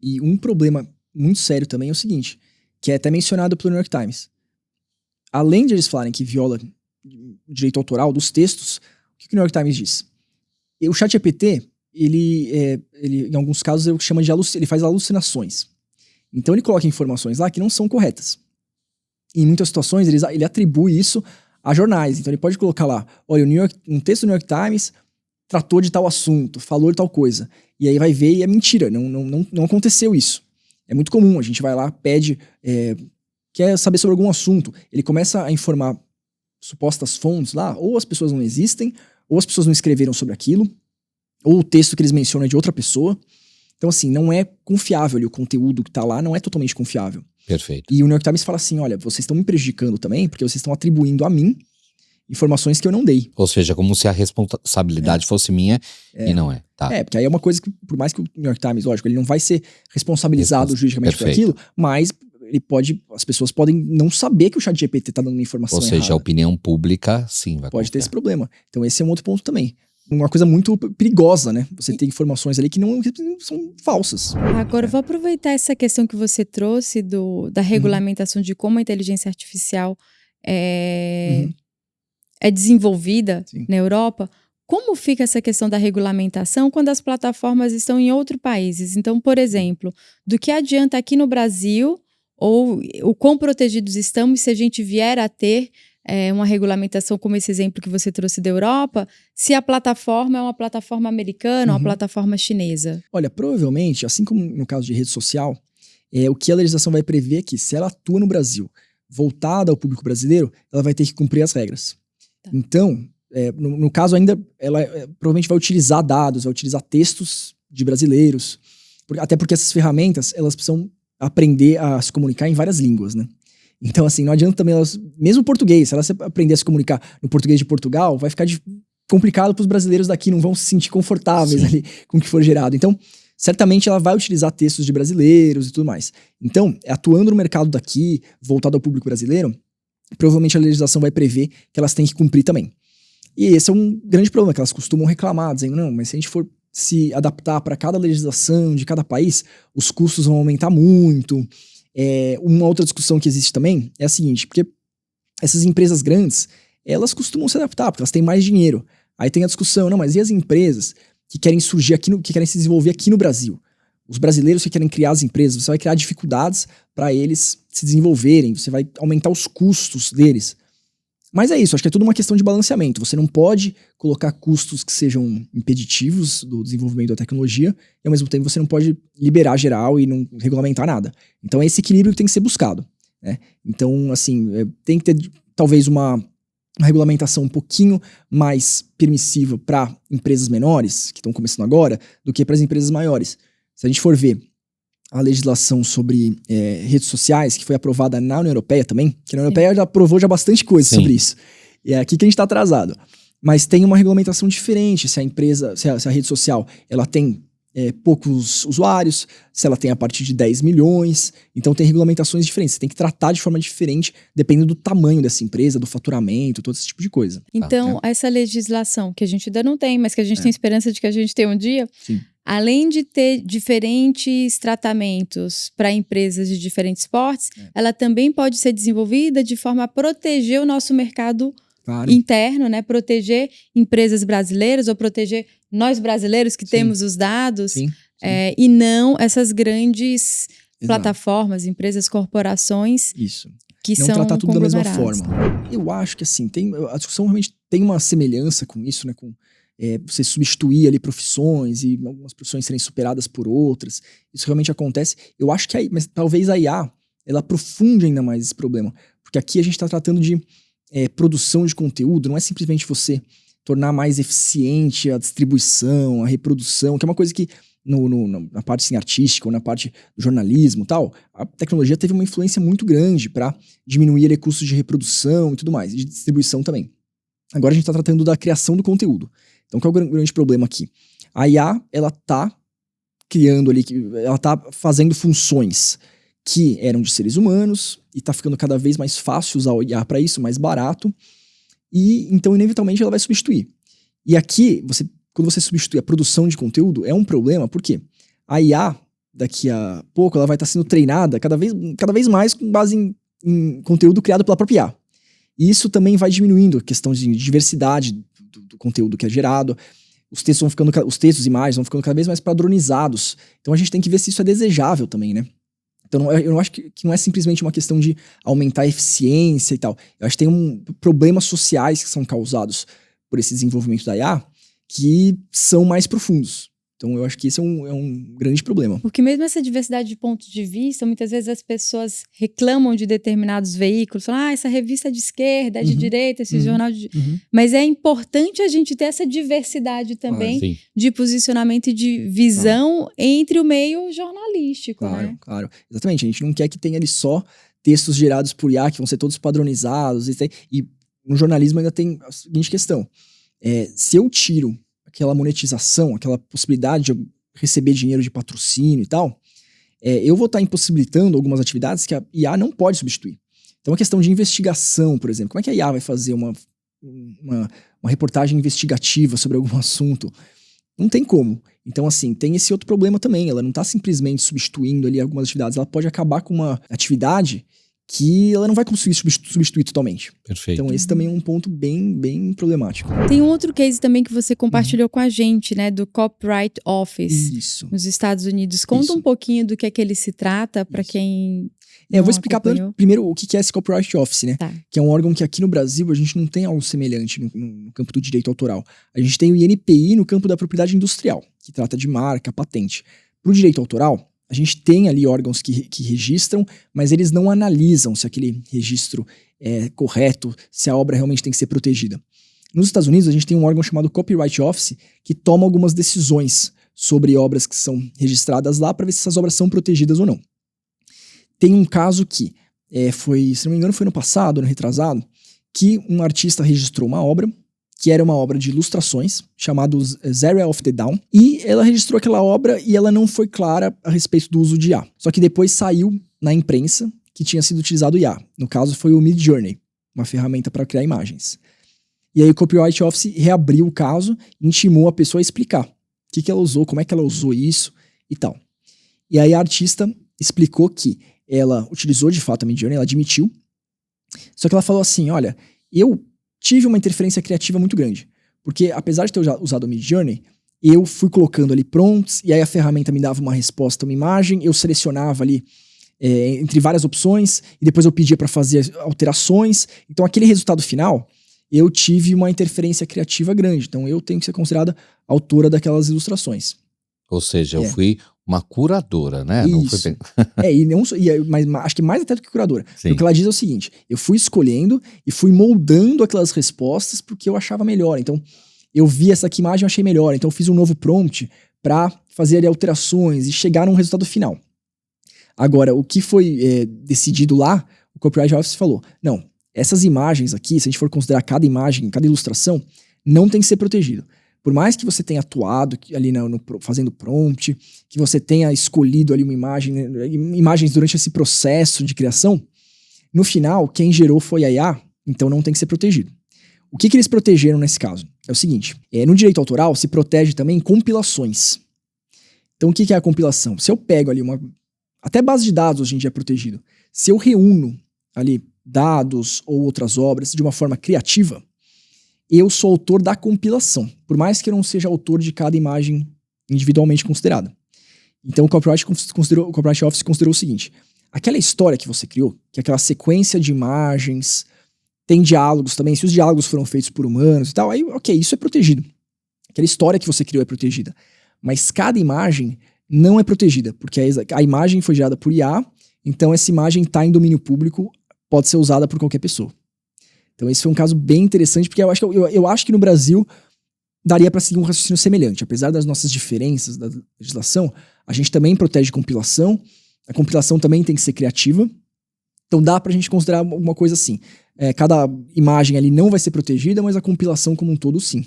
E um problema muito sério também é o seguinte, que é até mencionado pelo New York Times. Além de eles falarem que viola o direito autoral dos textos, o que o New York Times diz? O ChatGPT, ele em alguns casos, ele faz alucinações. Então ele coloca informações lá que não são corretas. Em muitas situações, ele atribui isso a jornais. Então ele pode colocar lá, olha, um texto do New York Times tratou de tal assunto, falou de tal coisa. E aí vai ver e é mentira, não aconteceu isso. É muito comum, a gente vai lá, pede, quer saber sobre algum assunto. Ele começa a informar supostas fontes lá, ou as pessoas não existem, ou as pessoas não escreveram sobre aquilo, ou o texto que eles mencionam é de outra pessoa. Então, assim, não é confiável ali, o conteúdo que tá lá não é totalmente confiável. Perfeito. E o New York Times fala assim, olha, vocês estão me prejudicando também, porque vocês estão atribuindo a mim informações que eu não dei. Ou seja, como se a responsabilidade fosse minha e não é. Tá. Porque aí é uma coisa que, por mais que o New York Times, lógico, ele não vai ser responsabilizado juridicamente por aquilo, mas as pessoas podem não saber que o ChatGPT tá dando uma informação errada. Ou seja, a opinião pública, sim, vai pode ter esse problema. Então esse é um outro ponto também. Uma coisa muito perigosa, né? Você tem informações ali que não são falsas. Agora, eu vou aproveitar essa questão que você trouxe da regulamentação de como a inteligência artificial é desenvolvida na Europa. Como fica essa questão da regulamentação quando as plataformas estão em outros países? Então, por exemplo, do que adianta aqui no Brasil, ou o quão protegidos estamos se a gente vier a ter uma regulamentação como esse exemplo que você trouxe da Europa, se a plataforma é uma plataforma americana ou uma plataforma chinesa? Olha, provavelmente, assim como no caso de rede social, o que a legislação vai prever é que se ela atua no Brasil, voltada ao público brasileiro, ela vai ter que cumprir as regras. Tá. Então, no caso ainda, ela provavelmente vai utilizar dados, vai utilizar textos de brasileiros, até porque essas ferramentas, elas precisam aprender a se comunicar em várias línguas, né? Então, assim, não adianta também mesmo português, se elas aprender a se comunicar no português de Portugal, vai ficar complicado para os brasileiros daqui, não vão se sentir confortáveis ali com o que for gerado. Então, certamente ela vai utilizar textos de brasileiros e tudo mais. Então, atuando no mercado daqui, voltado ao público brasileiro, provavelmente a legislação vai prever que elas têm que cumprir também. E esse é um grande problema, que elas costumam reclamar, dizendo, não, mas se a gente for se adaptar para cada legislação de cada país, os custos vão aumentar muito. Uma outra discussão que existe também é a seguinte, porque essas empresas grandes, elas costumam se adaptar, porque elas têm mais dinheiro. Aí tem a discussão, não, mas e as empresas que querem surgir aqui, que querem se desenvolver aqui no Brasil? Os brasileiros que querem criar as empresas, você vai criar dificuldades para eles se desenvolverem, você vai aumentar os custos deles. Mas é isso, acho que é tudo uma questão de balanceamento. Você não pode colocar custos que sejam impeditivos do desenvolvimento da tecnologia e, ao mesmo tempo, você não pode liberar geral e não regulamentar nada. Então é esse equilíbrio que tem que ser buscado, né? Então, assim, tem que ter, talvez, uma regulamentação um pouquinho mais permissiva para empresas menores, que estão começando agora, do que para as empresas maiores. Se a gente for ver a legislação sobre redes sociais, que foi aprovada na União Europeia também, que a União Europeia já aprovou bastante coisa sobre isso. E é aqui que a gente está atrasado. Mas tem uma regulamentação diferente, se a rede social ela tem poucos usuários, se ela tem a partir de 10 milhões, então tem regulamentações diferentes, você tem que tratar de forma diferente, dependendo do tamanho dessa empresa, do faturamento, todo esse tipo de coisa. Então, essa legislação, que a gente ainda não tem, mas que a gente tem esperança de que a gente tenha um dia, sim, além de ter diferentes tratamentos para empresas de diferentes portes, ela também pode ser desenvolvida de forma a proteger o nosso mercado interno, né? Proteger empresas brasileiras ou proteger nós brasileiros que temos os dados e não essas grandes plataformas, empresas, corporações que não são tratar tudo da mesma conglomeradas. forma. Eu acho que assim, a discussão realmente tem uma semelhança com isso, né? Com você substituir ali profissões e algumas profissões serem superadas por outras. Isso realmente acontece. Eu acho que mas talvez a IA ela aprofunde ainda mais esse problema. Porque aqui a gente está tratando de produção de conteúdo, não é simplesmente você tornar mais eficiente a distribuição, a reprodução, que é uma coisa que na parte assim, artística ou na parte do jornalismo e tal, a tecnologia teve uma influência muito grande para diminuir custos de reprodução e tudo mais, e de distribuição também. Agora a gente está tratando da criação do conteúdo. Então qual é o grande problema aqui? A IA, ela tá criando ali, ela tá fazendo funções que eram de seres humanos e tá ficando cada vez mais fácil usar o IA para isso, mais barato, e então inevitavelmente ela vai substituir. E aqui, quando você substitui a produção de conteúdo, é um problema, porque a IA, daqui a pouco, ela vai estar sendo treinada cada vez mais com base em conteúdo criado pela própria IA. E isso também vai diminuindo a questão de diversidade do conteúdo que é gerado. Os textos e imagens vão ficando cada vez mais padronizados. Então a gente tem que ver se isso é desejável também, né? Então eu acho que não é simplesmente uma questão de aumentar a eficiência e tal. Eu acho que tem problemas sociais que são causados por esse desenvolvimento da IA que são mais profundos. Então eu acho que esse é um grande problema. Porque mesmo essa diversidade de pontos de vista, muitas vezes as pessoas reclamam de determinados veículos, falam, essa revista é de esquerda, é de direita, esse jornal de... Mas é importante a gente ter essa diversidade também de posicionamento e de visão entre o meio jornalístico, né? Claro, exatamente. A gente não quer que tenha ali só textos gerados por IA, que vão ser todos padronizados. E no jornalismo ainda tem a seguinte questão. Se eu tiro aquela monetização, aquela possibilidade de receber dinheiro de patrocínio e tal, eu vou estar impossibilitando algumas atividades que a IA não pode substituir. Então a questão de investigação, por exemplo, como é que a IA vai fazer uma reportagem investigativa sobre algum assunto? Não tem como. Então assim, tem esse outro problema também, ela não está simplesmente substituindo ali algumas atividades, ela pode acabar com uma atividade que ela não vai conseguir substituir totalmente. Perfeito. Então esse também é um ponto bem problemático. Tem um outro case também que você compartilhou com a gente, né? Do Copyright Office. Isso. Nos Estados Unidos. Conta um pouquinho do que é que ele se trata, para quem eu vou explicar primeiro o que é esse Copyright Office, né? Tá. Que é um órgão que aqui no Brasil a gente não tem algo semelhante no campo do direito autoral. A gente tem o INPI no campo da propriedade industrial, que trata de marca, patente. Para o direito autoral, a gente tem ali órgãos que registram, mas eles não analisam se aquele registro é correto, se a obra realmente tem que ser protegida. Nos Estados Unidos, a gente tem um órgão chamado Copyright Office, que toma algumas decisões sobre obras que são registradas lá para ver se essas obras são protegidas ou não. Tem um caso que se não me engano, foi no passado, ano retrasado, que um artista registrou uma obra, que era uma obra de ilustrações, chamada Zero of the Dawn, e ela registrou aquela obra e ela não foi clara a respeito do uso de IA. Só que depois saiu na imprensa que tinha sido utilizado IA. No caso foi o Midjourney, uma ferramenta para criar imagens. E aí o Copyright Office reabriu o caso e intimou a pessoa a explicar o que ela usou, como é que ela usou isso e tal. E aí a artista explicou que ela utilizou de fato a Midjourney, ela admitiu, só que ela falou assim, olha, eu tive uma interferência criativa muito grande, porque apesar de ter usado o Midjourney, eu fui colocando ali prompts, e aí a ferramenta me dava uma resposta, uma imagem, eu selecionava ali entre várias opções, e depois eu pedia para fazer alterações, então aquele resultado final, eu tive uma interferência criativa grande, então eu tenho que ser considerada autora daquelas ilustrações. Ou seja, eu fui uma curadora, né? Isso. Não foi bem... mas acho que mais até do que curadora. Sim. O que ela diz é o seguinte, eu fui escolhendo e fui moldando aquelas respostas porque eu achava melhor. Então, eu vi essa aqui imagem e achei melhor. Então, eu fiz um novo prompt para fazer ali alterações e chegar num resultado final. Agora, o que foi decidido lá, o Copyright Office falou, não, essas imagens aqui, se a gente for considerar cada imagem, cada ilustração, não tem que ser protegido. Por mais que você tenha atuado ali fazendo prompt, que você tenha escolhido ali uma imagem, imagens durante esse processo de criação, no final, quem gerou foi a IA, então não tem que ser protegido. O que eles protegeram nesse caso? É o seguinte, no direito autoral se protege também compilações. Então o que é a compilação? Se eu pego ali até base de dados hoje em dia é protegido. Se eu reúno ali dados ou outras obras de uma forma criativa, eu sou autor da compilação, por mais que eu não seja autor de cada imagem individualmente considerada. Então o Copyright Office considerou o seguinte, aquela história que você criou, que é aquela sequência de imagens, tem diálogos também, se os diálogos foram feitos por humanos e tal, aí ok, isso é protegido. Aquela história que você criou é protegida. Mas cada imagem não é protegida, porque a imagem foi gerada por IA, então essa imagem está em domínio público, pode ser usada por qualquer pessoa. Então esse foi um caso bem interessante, porque eu acho que no Brasil daria para seguir um raciocínio semelhante. Apesar das nossas diferenças da legislação, a gente também protege compilação, a compilação também tem que ser criativa, então dá pra gente considerar uma coisa assim, cada imagem ali não vai ser protegida, mas a compilação como um todo sim.